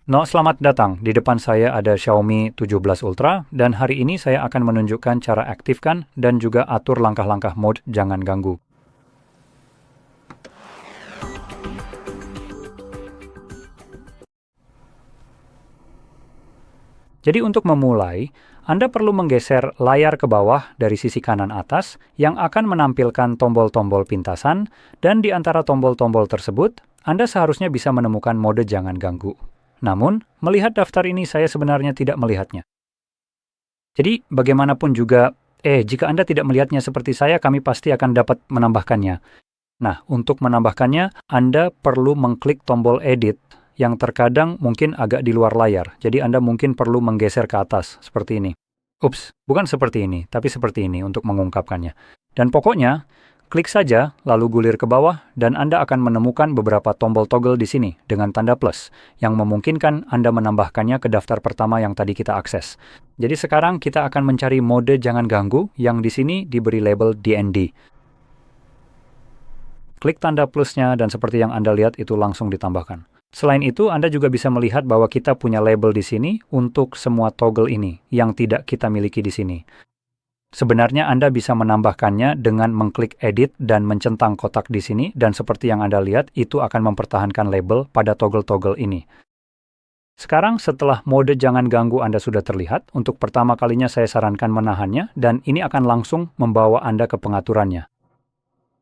No, selamat datang. Di depan saya ada Xiaomi 17 Ultra dan hari ini saya akan menunjukkan cara aktifkan dan juga atur langkah-langkah mode jangan ganggu. Jadi untuk memulai, Anda perlu menggeser layar ke bawah dari sisi kanan atas yang akan menampilkan tombol-tombol pintasan, dan di antara tombol-tombol tersebut, Anda seharusnya bisa menemukan mode jangan ganggu. Namun, melihat daftar ini saya sebenarnya tidak melihatnya. Jadi, bagaimanapun juga, jika Anda tidak melihatnya seperti saya, kami pasti akan dapat menambahkannya. Nah, untuk menambahkannya, Anda perlu mengklik tombol edit yang terkadang mungkin agak di luar layar. Jadi Anda mungkin perlu menggeser ke atas, seperti ini. Ups, bukan seperti ini, tapi seperti ini untuk mengungkapkannya. Dan pokoknya, klik saja, lalu gulir ke bawah, dan Anda akan menemukan beberapa tombol toggle di sini dengan tanda plus, yang memungkinkan Anda menambahkannya ke daftar pertama yang tadi kita akses. Jadi sekarang kita akan mencari mode jangan ganggu, yang di sini diberi label DND. Klik tanda plusnya, dan seperti yang Anda lihat itu langsung ditambahkan. Selain itu, Anda juga bisa melihat bahwa kita punya label di sini untuk semua toggle ini yang tidak kita miliki di sini. Sebenarnya Anda bisa menambahkannya dengan mengklik edit dan mencentang kotak di sini, dan seperti yang Anda lihat, itu akan mempertahankan label pada toggle-toggle ini. Sekarang setelah mode jangan ganggu Anda sudah terlihat, untuk pertama kalinya saya sarankan menahannya, dan ini akan langsung membawa Anda ke pengaturannya.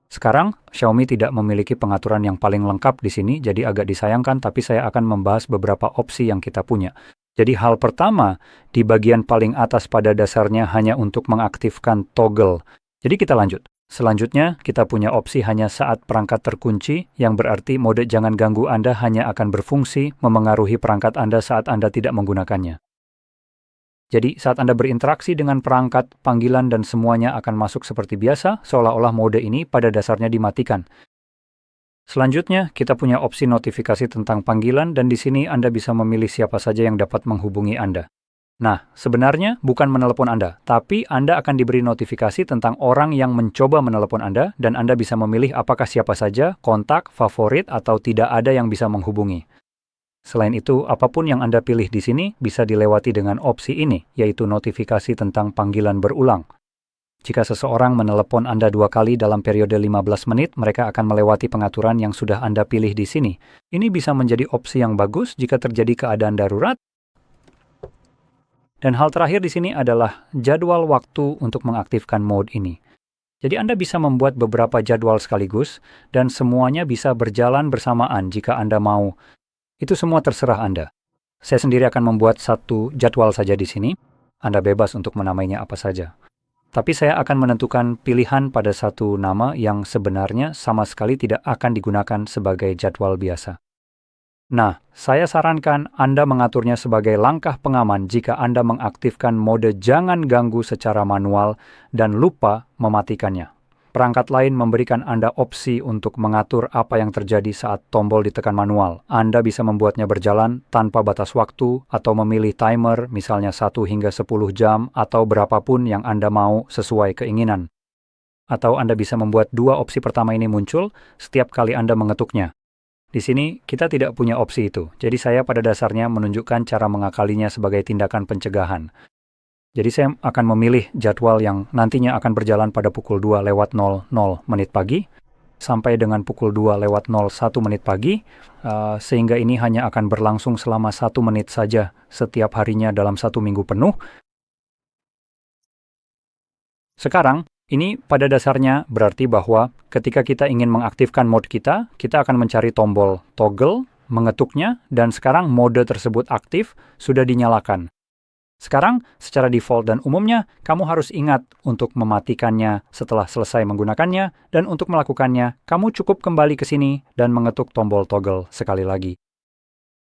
Sekarang, Xiaomi tidak memiliki pengaturan yang paling lengkap di sini, jadi agak disayangkan, tapi saya akan membahas beberapa opsi yang kita punya. Jadi hal pertama, di bagian paling atas pada dasarnya hanya untuk mengaktifkan toggle. Jadi kita lanjut. Selanjutnya, kita punya opsi hanya saat perangkat terkunci, yang berarti mode jangan ganggu Anda hanya akan berfungsi memengaruhi perangkat Anda saat Anda tidak menggunakannya. Jadi, saat Anda berinteraksi dengan perangkat, panggilan, dan semuanya akan masuk seperti biasa, seolah-olah mode ini pada dasarnya dimatikan. Selanjutnya, kita punya opsi notifikasi tentang panggilan, dan di sini Anda bisa memilih siapa saja yang dapat menghubungi Anda. Nah, sebenarnya bukan menelepon Anda, tapi Anda akan diberi notifikasi tentang orang yang mencoba menelepon Anda, dan Anda bisa memilih apakah siapa saja, kontak, favorit, atau tidak ada yang bisa menghubungi. Selain itu, apapun yang Anda pilih di sini bisa dilewati dengan opsi ini, yaitu notifikasi tentang panggilan berulang. Jika seseorang menelepon Anda 2 kali dalam periode 15 menit, mereka akan melewati pengaturan yang sudah Anda pilih di sini. Ini bisa menjadi opsi yang bagus jika terjadi keadaan darurat. Dan hal terakhir di sini adalah jadwal waktu untuk mengaktifkan mode ini. Jadi Anda bisa membuat beberapa jadwal sekaligus, dan semuanya bisa berjalan bersamaan jika Anda mau. Itu semua terserah Anda. Saya sendiri akan membuat satu jadwal saja di sini. Anda bebas untuk menamainya apa saja. Tapi saya akan menentukan pilihan pada satu nama yang sebenarnya sama sekali tidak akan digunakan sebagai jadwal biasa. Nah, saya sarankan Anda mengaturnya sebagai langkah pengaman jika Anda mengaktifkan mode jangan ganggu secara manual dan lupa mematikannya. Perangkat lain memberikan Anda opsi untuk mengatur apa yang terjadi saat tombol ditekan manual. Anda bisa membuatnya berjalan tanpa batas waktu atau memilih timer, misalnya 1 hingga 10 jam atau berapapun yang Anda mau sesuai keinginan. Atau Anda bisa membuat 2 opsi pertama ini muncul setiap kali Anda mengetuknya. Di sini kita tidak punya opsi itu, jadi saya pada dasarnya menunjukkan cara mengakalinya sebagai tindakan pencegahan. Jadi saya akan memilih jadwal yang nantinya akan berjalan pada pukul 2:00 menit pagi sampai dengan pukul 2:01 menit pagi, sehingga ini hanya akan berlangsung selama 1 menit saja setiap harinya dalam 1 minggu penuh. Sekarang, ini pada dasarnya berarti bahwa ketika kita ingin mengaktifkan mode kita akan mencari tombol toggle, mengetuknya, dan sekarang mode tersebut aktif, sudah dinyalakan. Sekarang, secara default dan umumnya, kamu harus ingat untuk mematikannya setelah selesai menggunakannya, dan untuk melakukannya, kamu cukup kembali ke sini dan mengetuk tombol toggle sekali lagi.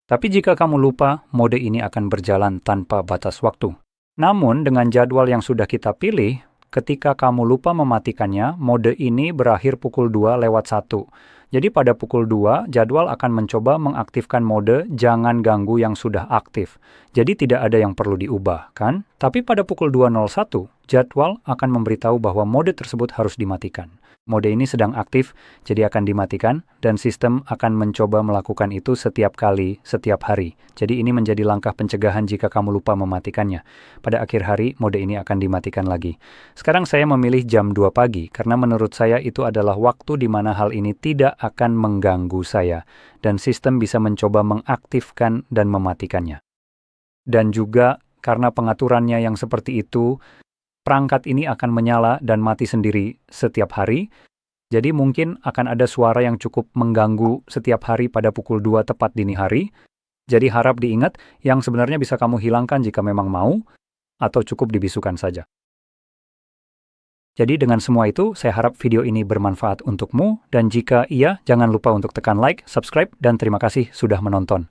Tapi jika kamu lupa, mode ini akan berjalan tanpa batas waktu. Namun, dengan jadwal yang sudah kita pilih, ketika kamu lupa mematikannya, mode ini berakhir pukul 2:01. Jadi pada pukul 2, jadwal akan mencoba mengaktifkan mode jangan ganggu yang sudah aktif. Jadi tidak ada yang perlu diubah, kan? Tapi pada pukul 2:01, jadwal akan memberitahu bahwa mode tersebut harus dimatikan. Mode ini sedang aktif, jadi akan dimatikan, dan sistem akan mencoba melakukan itu setiap kali, setiap hari. Jadi ini menjadi langkah pencegahan jika kamu lupa mematikannya. Pada akhir hari, mode ini akan dimatikan lagi. Sekarang saya memilih jam 2 pagi, karena menurut saya itu adalah waktu di mana hal ini tidak akan mengganggu saya, dan sistem bisa mencoba mengaktifkan dan mematikannya. Dan juga karena pengaturannya yang seperti itu, perangkat ini akan menyala dan mati sendiri setiap hari, jadi mungkin akan ada suara yang cukup mengganggu setiap hari pada pukul 2 tepat dini hari. Jadi harap diingat yang sebenarnya bisa kamu hilangkan jika memang mau, atau cukup dibisukan saja. Jadi dengan semua itu, saya harap video ini bermanfaat untukmu, dan jika iya, jangan lupa untuk tekan like, subscribe, dan terima kasih sudah menonton.